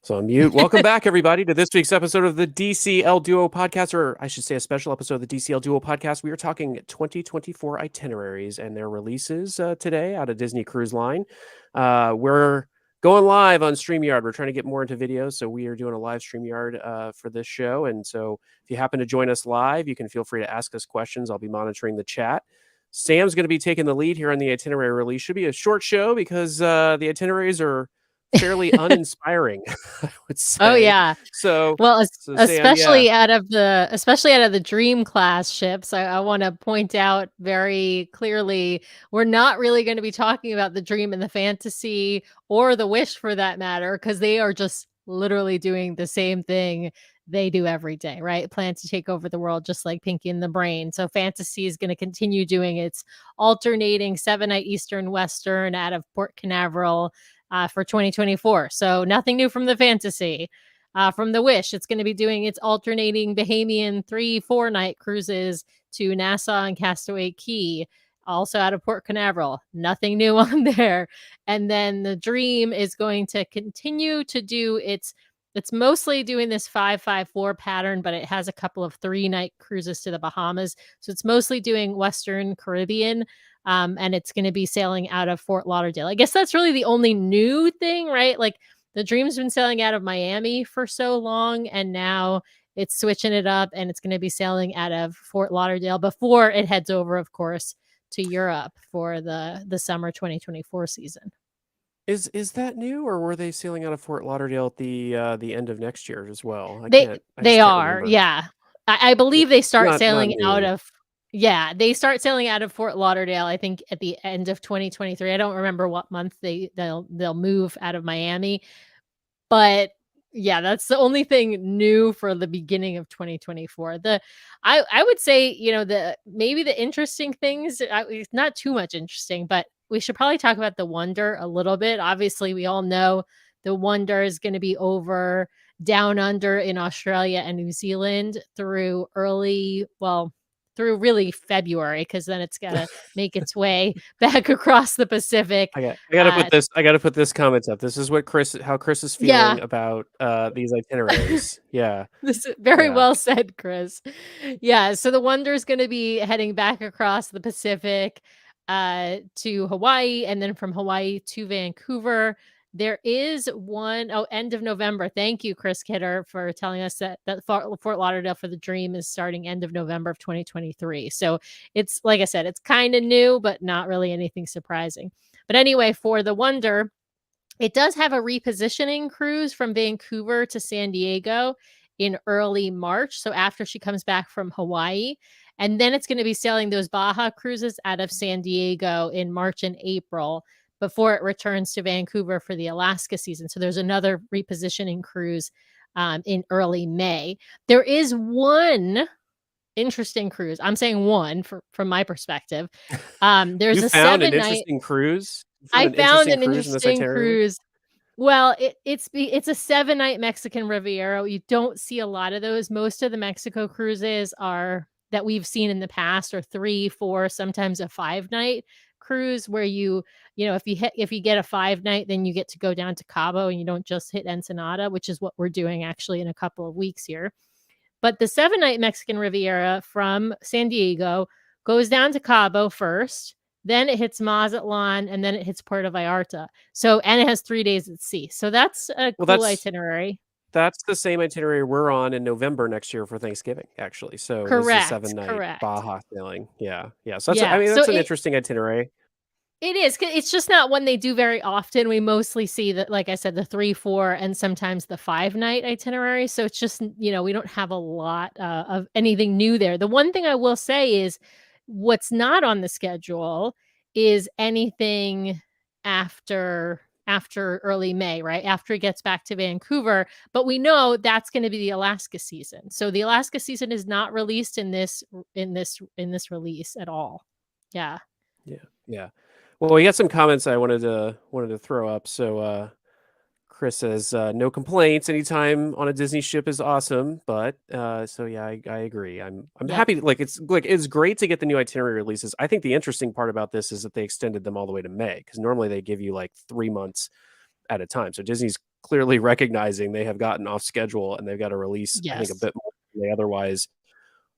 So on mute. Welcome back, everybody, to this week's episode of the DCL Duo Podcast, or I should say a special episode of the DCL Duo Podcast. We are talking 2024 itineraries and their releases today out of Disney Cruise Line. We're going live on StreamYard. We're trying to get more into videos, so we are doing a live StreamYard for this show. And so if you happen to join us live, you can feel free to ask us questions. I'll be monitoring the chat. Sam's going to be taking the lead here on the itinerary release. Should be a short show because the itineraries are fairly uninspiring, I would say. Oh yeah. So Well, Sam, especially out of the Dream class ships, I want to point out very clearly we're not really going to be talking about the Dream and the Fantasy or the Wish for that matter, because they are just literally doing the same thing they do every day, right? Plan to take over the world just like Pinky and the Brain. So Fantasy is going to continue doing its alternating 7-night Eastern Western out of Port Canaveral for 2024. So nothing new from the Fantasy. From the Wish, it's going to be doing its alternating Bahamian 3-4 night cruises to Nassau and Castaway Cay, also out of Port Canaveral. Nothing new on there. And then the Dream is going to continue to do it's mostly doing this 5-5-4 pattern, but it has a couple of 3-night cruises to the Bahamas. So it's mostly doing Western Caribbean. And it's going to be sailing out of Fort Lauderdale. I guess that's really the only new thing, right? Like the Dream's been sailing out of Miami for so long, and now it's switching it up, and it's going to be sailing out of Fort Lauderdale before it heads over, of course, to Europe for the summer 2024 season. Is that new, or were they sailing out of Fort Lauderdale at the end of next year as well? They are, yeah. I believe they start Not sailing out new. of they start sailing out of Fort Lauderdale, I think, at the end of 2023. I don't remember what month they'll move out of Miami. But yeah, that's the only thing new for the beginning of 2024. I would say, maybe the interesting things, it's not too much interesting, but we should probably talk about the Wonder a little bit. Obviously, we all know the Wonder is going to be over down under in Australia and New Zealand through really February, because then it's got to make its way back across the Pacific. I gotta put this comment up. This is how Chris is feeling about these itineraries. Yeah. This is very well said, Chris. Yeah, so the Wonder is going to be heading back across the Pacific to Hawaii, and then from Hawaii to Vancouver. There is end of November. Thank you, Chris Kidder, for telling us that Fort Lauderdale for the Dream is starting end of November of 2023. So it's, like I said, it's kind of new, but not really anything surprising. But anyway, for the Wonder, it does have a repositioning cruise from Vancouver to San Diego in early March. So after she comes back from Hawaii. And then it's going to be sailing those Baja cruises out of San Diego in March and April before it returns to Vancouver for the Alaska season. So there's another repositioning cruise in early May. There is one interesting cruise. I'm saying one from my perspective. There's you a found 7-night an interesting cruise. I found an interesting cruise. Well, it's a 7-night Mexican Riviera. You don't see a lot of those. Most of the Mexico cruises that we've seen in the past are 3, 4, sometimes a 5-night cruise where if you get a 5-night, then you get to go down to Cabo and you don't just hit Ensenada, which is what we're doing actually in a couple of weeks here. But the 7-night Mexican Riviera from San Diego goes down to Cabo first, then it hits Mazatlan, and then it hits Puerto Vallarta. And it has 3 days at sea. So that's a cool itinerary. That's the same itinerary we're on in November next year for Thanksgiving, actually. So correct, this is a 7-night correct. Baja sailing. Yeah. So that's an interesting itinerary. It is. It's just not one they do very often. We mostly see that, like I said, the 3, 4, and sometimes the 5-night itinerary. So it's just, we don't have a lot of anything new there. The one thing I will say is what's not on the schedule is anything after early May, right? After it gets back to Vancouver. But we know that's going to be the Alaska season. So the Alaska season is not released in this release at all. Yeah. Yeah. Well, we got some comments I wanted to throw up. So Chris says, no complaints. Anytime on a Disney ship is awesome. But so yeah, I agree. I'm happy. It's great to get the new itinerary releases. I think the interesting part about this is that they extended them all the way to May, because normally they give you like 3 months at a time. So Disney's clearly recognizing they have gotten off schedule and they've got to release, I think, a Yes. bit more than they otherwise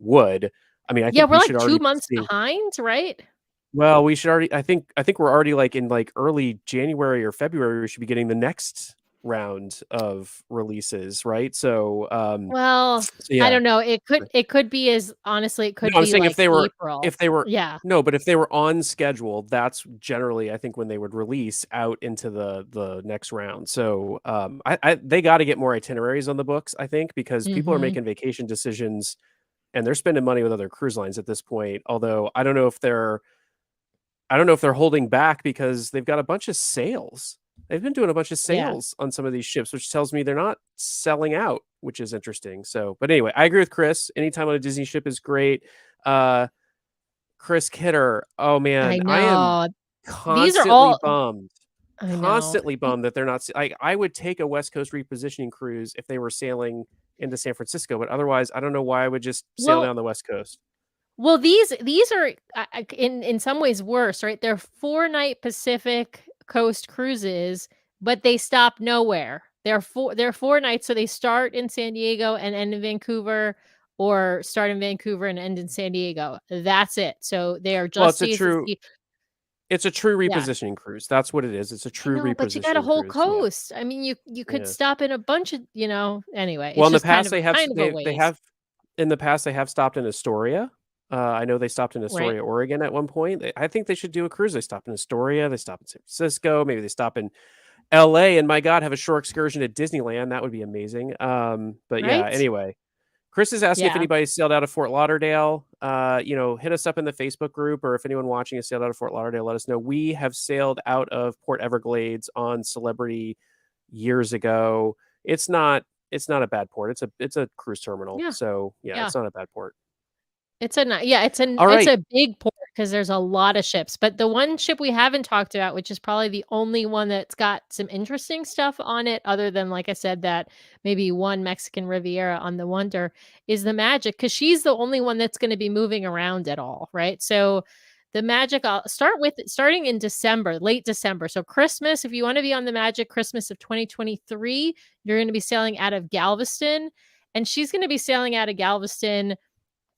would. I mean, I Yeah, think we're we like should 2 already be months seeing. behind, right? Well, we should already. I think we're already like in like early January or February. We should be getting the next round of releases, right? Well, So I yeah. don't know. It could be as honestly, it could No, I'm be saying like if April. they were Yeah. no, but if they were on schedule, that's generally I think when they would release out into the next round. I they got to get more itineraries on the books, I think, because people are Mhm. making vacation decisions and they're spending money with other cruise lines at this point. Although I don't know if they're holding back because they've got a bunch of sales. They've been doing a bunch of Yeah. sales on some of these ships, which tells me they're not selling out, which is interesting. But anyway, I agree with Chris. Anytime on a Disney ship is great. Uh, Chris Kidder, oh I man, I am know. These are constantly all bummed, I know. that they're not. I would take a West Coast repositioning cruise if they were sailing into San Francisco, but otherwise, I don't know why I would just sail Well down the West Coast. well, these are, in some ways worse, right? They're 4-night Pacific Coast cruises, but they stop nowhere. They're 4 nights, so they start in San Diego and end in Vancouver, or start in Vancouver and end in San Diego. That's it. So they are Well, just days at sea. it's a true Yeah. repositioning cruise. That's what it is. It's a I true know, but you got a repositioning whole cruise. Yeah, coast. I mean, you could yeah. stop in a bunch of, anyway, Well, it's in the just past kind of a they waste, have in the past they have stopped in Astoria. I know they stopped in right? Astoria, Oregon at one point. I think they should do a cruise. They stop in Astoria. They stop in San Francisco. Maybe they stop in LA. And my God, have a shore excursion at Disneyland. That would be amazing. But yeah. Right? Anyway, Chris is asking if Yeah. anybody sailed out of Fort Lauderdale. Hit us up in the Facebook group, or if anyone watching has sailed out of Fort Lauderdale, let us know. We have sailed out of Port Everglades on Celebrity years ago. It's not a bad port. It's a cruise terminal. Yeah. So yeah, Yeah. it's not a bad port. Yeah, All it's right. a big port because there's a lot of ships, but the one ship we haven't talked about, which is probably the only one that's got some interesting stuff on it other than, like I said, that maybe one Mexican Riviera on the Wonder, is the Magic, because she's the only one that's gonna be moving around at all, right? So, the Magic, I'll start with starting in December, late December. So Christmas, if you wanna be on the Magic Christmas of 2023, you're gonna be sailing out of Galveston, and she's gonna be sailing out of Galveston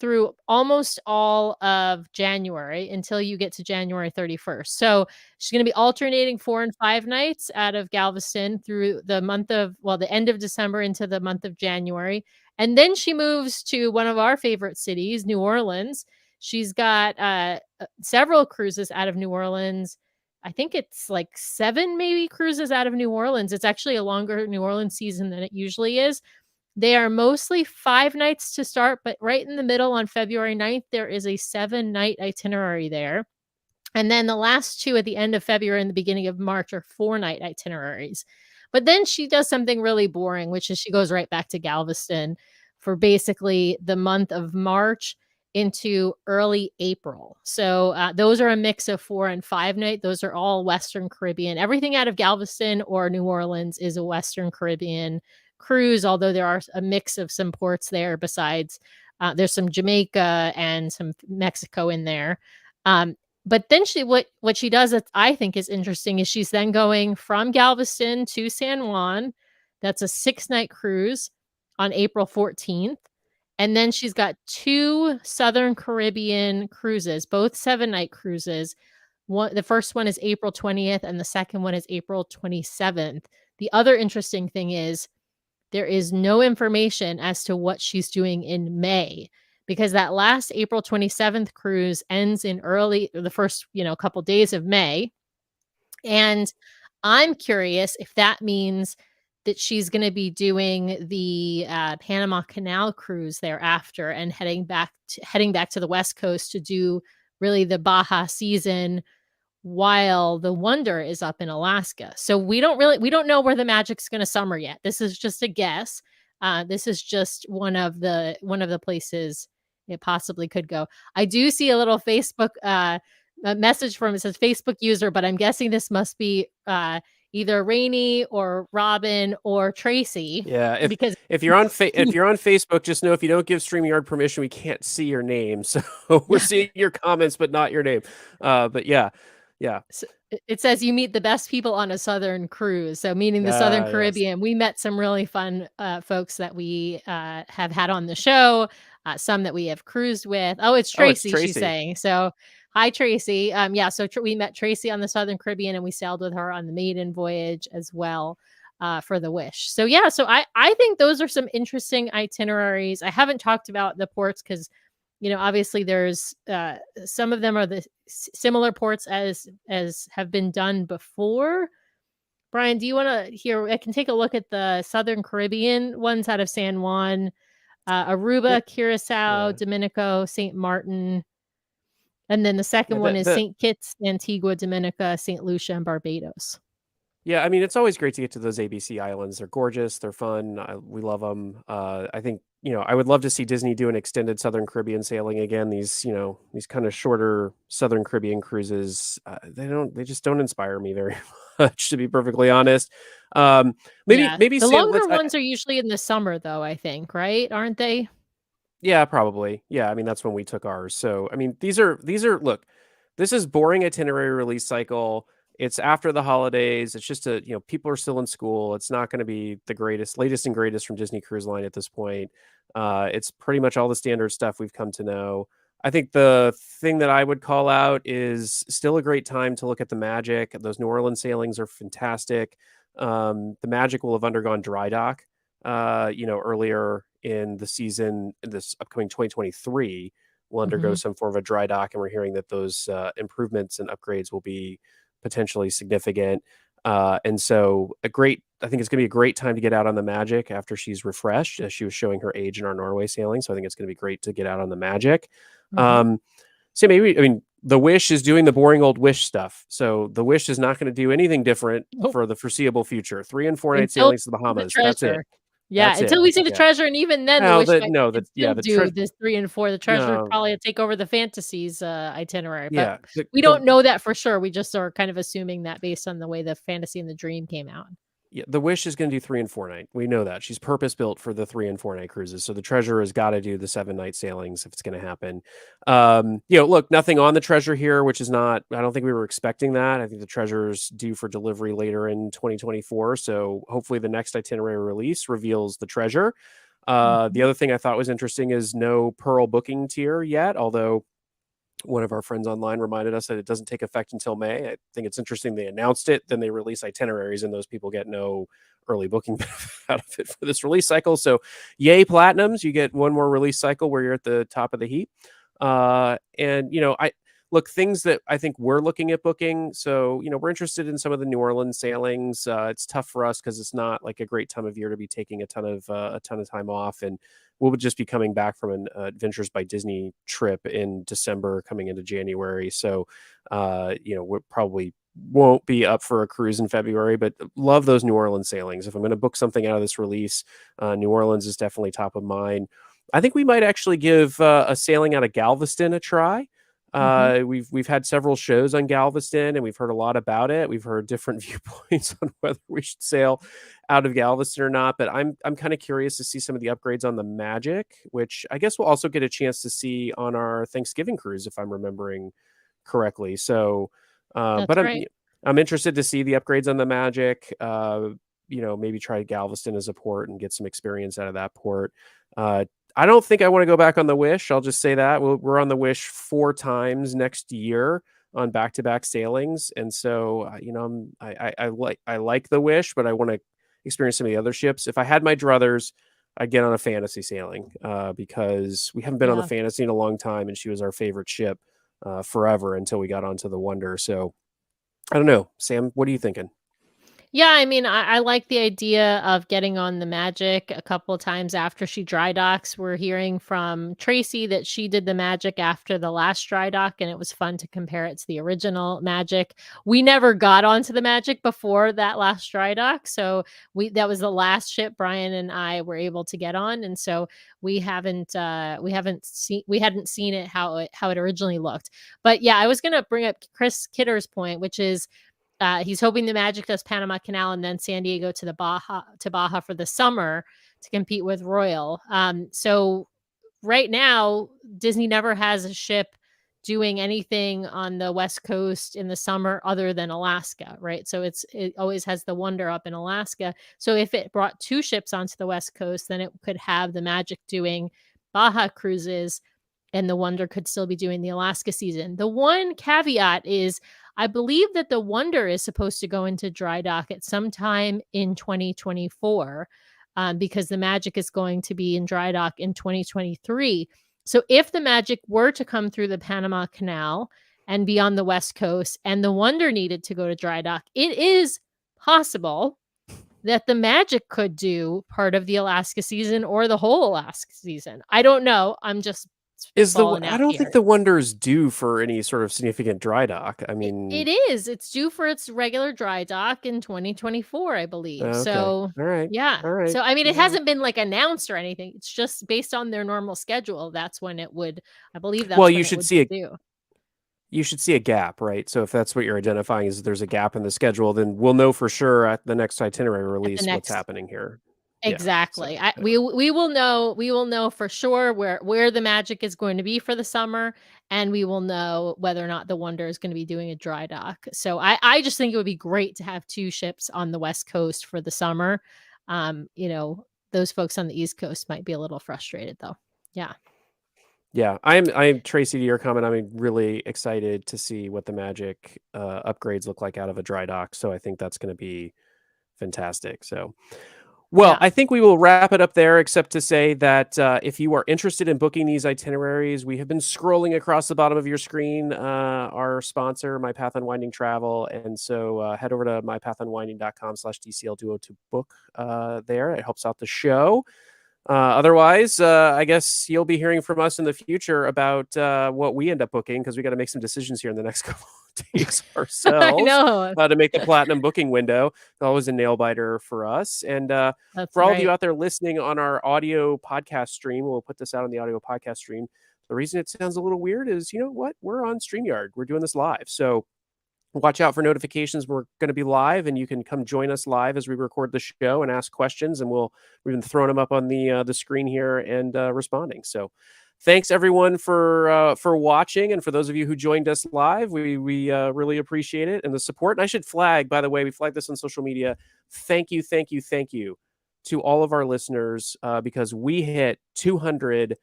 through almost all of January until you get to January 31st. So she's going to be alternating 4 and 5 nights out of Galveston through the end of December into the month of January. And then she moves to one of our favorite cities, New Orleans. She's got several cruises out of New Orleans. I think it's like 7 maybe cruises out of New Orleans. It's actually a longer New Orleans season than it usually is. They are mostly 5 nights to start, but right in the middle on February 9th, there is a 7-night itinerary there. And then the last 2 at the end of February and the beginning of March are 4-night itineraries. But then she does something really boring, which is she goes right back to Galveston for basically the month of March into early April. So those are a mix of 4 and 5 night. Those are all Western Caribbean. Everything out of Galveston or New Orleans is a Western Caribbean cruise, although there are a mix of some ports there besides there's some Jamaica and some Mexico in there. Um, but then what she does that I think is interesting is she's then going from Galveston to San Juan. That's a 6-night cruise on April 14th. And then she's got 2 Southern Caribbean cruises, both 7-night cruises. The first one is April 20th and the second one is April 27th. The other interesting thing is there is no information as to what she's doing in May, because that last April 27th cruise ends in the first, couple days of May. And I'm curious if that means that she's going to be doing the Panama Canal cruise thereafter and heading back to the West Coast to do really the Baja season while the Wonder is up in Alaska. So we don't know where the Magic's going to summer yet. This is just a guess. This is just one of the places it possibly could go. I do see a little Facebook a message from, it says Facebook user, but I'm guessing this must be either Rainey or Robin or Tracy, Yeah, because if you're on Facebook, just know if you don't give StreamYard permission, we can't see your name. So we're yeah, seeing your comments, but not your name. But yeah, Yeah. S it says you meet the best people on a Southern cruise, so meaning the Southern Yes. Caribbean. We met some really fun, folks that we, have had on the show, some that we have cruised with. Oh, it's Oh, it's Tracy, she's Tracy. saying. So, hi, Tracy. Yeah, so we met Tracy on the Southern Caribbean, and we sailed with her on the maiden voyage as well, for the Wish. So, yeah, so I think those are some interesting itineraries. I haven't talked about the ports because obviously there's some of them are the similar ports as have been done before. Brian, do you want to hear? I can take a look at the Southern Caribbean ones out of San Juan, Yeah. Aruba, Curacao, Yeah. Dominico, St. Martin, and then the Yeah. second one is The St. Kitts, Antigua, Dominica, St. Lucia, and Barbados. Yeah, I mean, it's always great to get to those ABC islands. They're gorgeous. They're fun. We love them. I think, I would love to see Disney do an extended Southern Caribbean sailing again. These kind of shorter Southern Caribbean cruises, they just don't inspire me very much, to be perfectly honest. Um, maybe, Yeah, maybe the sail. Let's, longer ones are usually in the summer, though. I think, right? Aren't they? Yeah, probably. Yeah, I mean, that's when we took ours. So, I mean, these are look, this is boring itinerary release cycle. It's after the holidays. It's just people are still in school. It's not going to be the latest and greatest from Disney Cruise Line at this point. It's pretty much all the standard stuff we've come to know. I think the thing that I would call out is still a great time to look at the Magic. Those New Orleans sailings are fantastic. The Magic will have undergone dry dock earlier in the season, this upcoming 2023 will undergo Mhm. some form of a dry dock, and we're hearing that those improvements and upgrades will be potentially significant. And so, I think it's going to be a great time to get out on the Magic after she's refreshed, as she was showing her age in our Norway sailing. So I think it's going to be great to get out on the Magic. Mhm. Um, so maybe, I mean, the Wish is doing the boring old Wish stuff. So the Wish is not going to do anything different Nope. for the foreseeable future. 3 and 4 night Until sailings to the we see the Bahamas. That's it. treasure. Yeah, That's it. until we see the Yeah. treasure, and even then, the Well, Wish the might no, could the yeah, still the do tre this 3 and 4. The treasure would no, probably take over the Fantasies, itinerary, but yeah, the we the don't know that for sure. We just are kind of assuming that based on the way the Fantasy and the Dream came out. yeah, the Wish is gonna do 3 and 4 night. We know that. She's purpose built for the 3 and 4 night cruises, so the Treasure has gotta do the 7 night sailings if it's gonna happen. Look, nothing on the Treasure here, which is not I don't think we were expecting that. I think the Treasure's due for delivery later in 2024, so hopefully the next itinerary release reveals the Treasure. The Mhm. other thing I thought was interesting is no Pearl booking tier yet, although one of our friends online reminded us that it doesn't take effect until May. I think it's interesting they announced it, then they release itineraries, and those people get no early booking out of it for this release cycle. So, yay, platinums! You get one more release cycle where you're at the top of the heap. And I look things that I think we're looking at booking. So, we're interested in some of the New Orleans sailings. It's tough for us because it's not like a great time of year to be taking a ton of time off, and we'll just be coming back from an Adventures by Disney trip in December, coming into January. So, we probably won't be up for a cruise in February, but love those New Orleans sailings. If I'm going to book something out of this release, New Orleans is definitely top of mind. I think we might actually give a sailing out of Galveston a try. Mhm. We've had several shows on Galveston, and we've heard a lot about it. We've heard different viewpoints on whether we should sail out of Galveston or not. But I'm kind of curious to see some of the upgrades on the Magic, which I guess we'll also get a chance to see on our Thanksgiving cruise, if I'm remembering correctly. So, but That's right. I'm interested to see the upgrades on the Magic. Maybe try Galveston as a port and get some experience out of that port. Uh, I don't think I want to go back on the Wish. I'll just say that we're on the Wish 4 times next year on back-to-back sailings, and so I like the Wish, but I want to experience some of the other ships. If I had my druthers, I'd get on a Fantasy sailing because we haven't been on the Yeah. Fantasy in a long time, and she was our favorite ship forever until we got onto the Wonder. So I don't know, Sam. What are you thinking? Yeah, I mean, I like the idea of getting on the Magic a couple times after she dry docks. We're hearing from Tracy that she did the Magic after the last dry dock, and it was fun to compare it to the original Magic. We never got onto the Magic before that last dry dock, so that was the last ship Brian and I were able to get on, and so we hadn't seen it how it originally looked. But yeah, I was gonna bring up Chris Kidder's point, which is he's hoping the Magic does Panama Canal and then San Diego to Baja for the summer to compete with Royal. So right now, Disney never has a ship doing anything on the West Coast in the summer other than Alaska, right? So it always has the Wonder up in Alaska. So if it brought 2 ships onto the West Coast, then it could have the Magic doing Baja cruises and the Wonder could still be doing the Alaska season. The one caveat is I believe that the Wonder is supposed to go into dry dock at some time in 2024, because the Magic is going to be in dry dock in 2023. So if the Magic were to come through the Panama Canal and be on the West Coast and the Wonder needed to go to dry dock, it is possible that the Magic could do part of the Alaska season or the whole Alaska season. I don't know. I'm just spitballing I out don't think here. the Wonder is due for any sort of significant dry dock. I It mean, is. It's due for its regular dry dock in 2024, I believe. okay. So, All right. yeah. All right. So, I mean, All it right. hasn't been like announced or anything. It's just based on their normal schedule. That's when it would, I believe Well, that's when it would be due you should see a gap, right? So if that's what you're identifying is there's a gap in the schedule, then we'll know for sure at the next itinerary at the release what's next. happening here. Yeah. So, Exactly. yeah. We will know for sure where the Magic is going to be for the summer, and we will know whether or not the Wonder is going to be doing a dry dock. So I just think it would be great to have 2 ships on the West Coast for the summer. Those folks on the East Coast might be a little frustrated though. Yeah. Yeah, I'm Tracy, to your comment, I'm really excited to see what the Magic upgrades look like out of a dry dock. So I think that's going to be fantastic. So, well, Yeah. I think we will wrap it up there, except to say that if you are interested in booking these itineraries, we have been scrolling across the bottom of your screen, our sponsor, My Path Unwinding Travel. And so head over to mypathunwinding.com/DCL Duo to book there. It helps out the show. Otherwise, I guess you'll be hearing from us in the future about what we end up booking because we got to make some decisions here in the next couple of days I ourselves know. to make the platinum booking window. It's always a nail biter for us. And That's for all of you right. out there listening on our audio podcast stream, we'll put this out on the audio podcast stream. The reason it sounds a little weird is, you know what? We're on StreamYard. We're doing this live. So watch out for notifications. We're going to be live, and you can come join us live as we record the show and ask questions. And we've been throwing them up on the screen here and responding. So, thanks everyone for watching, and for those of you who joined us live, we really appreciate it and the support. And I should flag, by the way, we flagged this on social media. Thank you, thank you, thank you to all of our listeners because we hit 200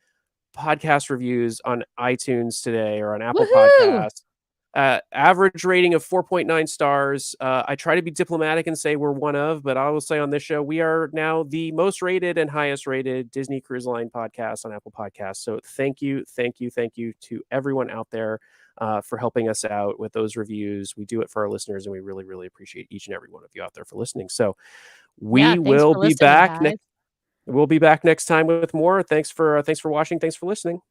podcast reviews on iTunes today or on Apple Woohoo! Podcasts. Average rating of 4.9 stars. I try to be diplomatic and say we're one of, but I will say on this show, we are now the most rated and highest rated Disney Cruise Line podcast on Apple Podcasts. So thank you, thank you, thank you to everyone out there for helping us out with those reviews. We do it for our listeners, and we really, really appreciate each and every one of you out there for listening. So Yeah, we thanks will for be listening, back guys. We'll be back next time with more. Thanks for watching. Thanks for listening.